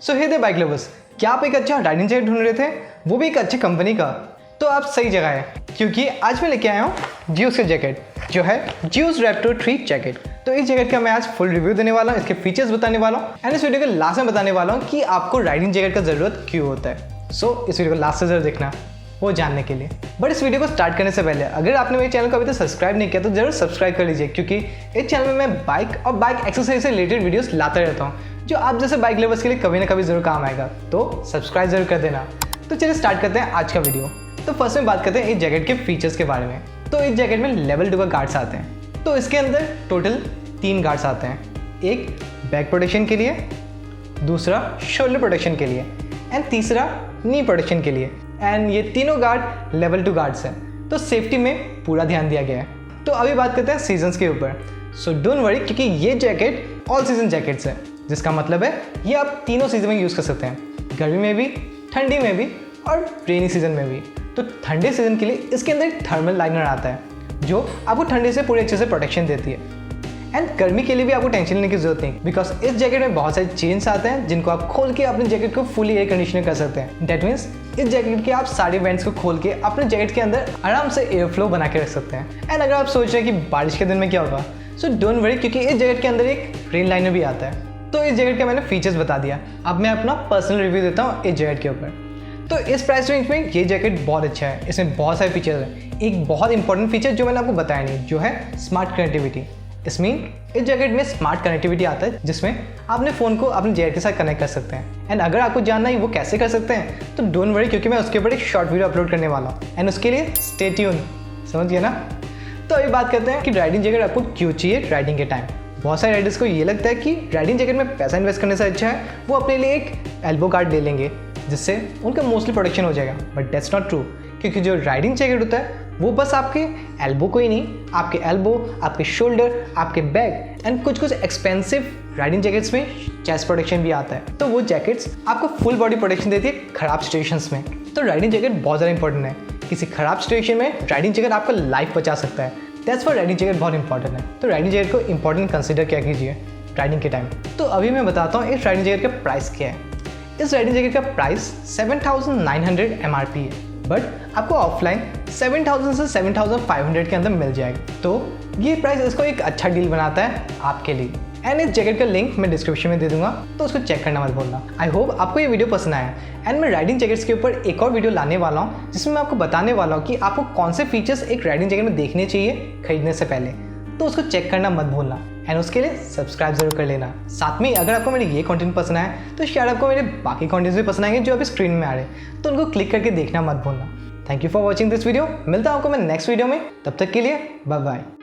सो हे दे bike lovers, क्या आप एक अच्छा राइडिंग जैकेट ढूंढ रहे थे, वो भी एक अच्छी कंपनी का? तो आप सही जगह है, क्योंकि आज मैं लेके आया हूँ जियोस का जैकेट, जो है जियोस रैप्टर 3 जैकेट। तो इस जैकेट का मैं आज फुल रिव्यू देने वाला हूँ, इसके फीचर्स बताने वाला हूँ एंड इस वीडियो के लास्ट में बताने वाला हूँ कि आपको राइडिंग जैकेट का ज़रूरत क्यों होता है। सो इस वीडियो को लास्ट से ज़रूर देखना वो जानने के लिए। बट इस वीडियो को स्टार्ट करने से पहले अगर आपने मेरे चैनल को अभी तक सब्सक्राइब नहीं किया तो जरूर सब्सक्राइब कर लीजिए, क्योंकि इस चैनल में मैं बाइक और बाइक एक्सरसाइज से रिलेटेड वीडियोस लाता रहता हूँ जो आप जैसे बाइक लवर्स के लिए कभी ना कभी जरूर काम आएगा। तो सब्सक्राइब जरूर कर देना। तो चलिए स्टार्ट करते हैं आज का वीडियो। तो फर्स्ट में बात करते हैं इस जैकेट के फीचर्स के बारे में। तो इस जैकेट में लेवल 2 का गार्ड्स आते हैं। तो इसके अंदर टोटल 3 गार्ड्स आते हैं, एक बैक प्रोटेक्शन के लिए, दूसरा शोल्डर प्रोटेक्शन के लिए एंड तीसरा नी प्रोटेक्शन के लिए। एंड ये तीनों गार्ड लेवल 2 गार्ड्स हैं, तो सेफ्टी में पूरा ध्यान दिया गया है। तो अभी बात करते हैं सीजन्स के ऊपर। सो डोंट वरी, क्योंकि ये जैकेट ऑल सीजन जैकेट्स है, जिसका मतलब है ये आप तीनों सीजन में यूज़ कर सकते हैं, गर्मी में भी, ठंडी में भी और रेनी सीजन में भी। तो ठंडे सीजन के लिए इसके अंदर एक थर्मल लाइनर आता है जो आपको ठंडे से पूरे अच्छे से प्रोटेक्शन देती है। एंड गर्मी के लिए भी आपको टेंशन लेने की जरूरत नहीं, बिकॉज इस जैकेट में बहुत सारे चेन्स आते हैं जिनको आप खोल के अपने जैकेट को फुली एयर कंडीशनर कर सकते हैं। डेट मीन्स इस जैकेट के आप सारे वेंट्स को खोल के अपने जैकेट के अंदर आराम से एयर फ्लो बना के रख सकते हैं। एंड अगर आप सोच रहे हैं कि बारिश के दिन में क्या होगा, सो डोंट वरी, क्योंकि इस जैकेट के अंदर एक रेन लाइनर भी आता है। तो इस जैकेट के मैंने फीचर्स बता दिया, अब मैं अपना पर्सनल रिव्यू देता हूँ इस जैकेट के ऊपर। तो इस प्राइस रेंज में ये जैकेट बहुत अच्छा है, इसमें बहुत सारे फीचर्स हैं। एक बहुत इंपॉर्टेंट फीचर जो मैंने आपको बताया नहीं, जो है स्मार्ट कनेक्टिविटी। इसमें इस जैकेट में स्मार्ट कनेक्टिविटी आता है, जिसमें आपने फ़ोन को अपने जैकेट के साथ कनेक्ट कर सकते हैं। एंड अगर आपको जानना है वो कैसे कर सकते हैं तो डोंट वरी, क्योंकि मैं उसके ऊपर एक शॉर्ट वीडियो अपलोड करने वाला हूँ एंड उसके लिए स्टे ट्यून। समझ गए ना? तो अभी बात करते हैं कि राइडिंग जैकेट आपको क्यों चाहिए राइडिंग के टाइम। बहुत सारे राइडर्स को ये लगता है कि राइडिंग जैकेट में पैसा इन्वेस्ट करने से अच्छा है वो अपने लिए एक एल्बो गार्ड ले लेंगे, जिससे उनका मोस्टली प्रोटेक्शन हो जाएगा। बट दैट्स नॉट ट्रू, क्योंकि जो राइडिंग जैकेट होता है वो बस आपके एल्बो को ही नहीं, आपके एल्बो, आपके शोल्डर, आपके बैक एंड कुछ एक्सपेंसिव राइडिंग जैकेट्स में चेस्ट प्रोटेक्शन भी आता है। तो वो जैकेट्स आपको फुल बॉडी प्रोटेक्शन देती है खराब सिचुएशंस में। तो राइडिंग जैकेट बहुत ज़्यादा इंपॉर्टेंट है। किसी खराब सिचुएशन में राइडिंग जैकेट आपका लाइफ बचा सकता है। दैट्स फॉर राइडिंग जैकेट बहुत इंपॉर्टेंट है। तो राइडिंग जैकेट को इंपॉर्टेंट कंसिडर क्या कीजिए राइडिंग के टाइम। तो अभी मैं बताता हूँ इस राइडिंग जैकेट का प्राइस क्या है। इस राइडिंग जैकेट का प्राइस 7,900 MRP है, बट आपको ऑफलाइन 7,000 से 7,500 के अंदर मिल जाएगा। तो ये प्राइस इसको एक अच्छा डील बनाता है आपके लिए। एंड इस जैकेट का लिंक मैं डिस्क्रिप्शन में दे दूंगा, तो उसको चेक करना मत भूलना। आई होप आपको ये वीडियो पसंद आया। एंड मैं राइडिंग जैकेट्स के ऊपर एक और वीडियो लाने वाला हूँ, जिसमें मैं आपको बताने वाला हूँ कि आपको कौन से फीचर्स एक राइडिंग जैकेट में देखने चाहिए खरीदने से पहले। तो उसको चेक करना मत भूलना एंड उसके लिए सब्सक्राइब जरूर कर लेना। साथ में अगर आपको मेरे ये कंटेंट पसंद आया तो शायद आपको मेरे बाकी कंटेंट्स भी पसंद आएंगे जो अभी स्क्रीन में आ रहे हैं, तो उनको क्लिक करके देखना मत भूलना। Thank you for watching this video. मिलता हूँ आपको मैं नेक्स्ट वीडियो में, तब तक के लिए बाय बाय।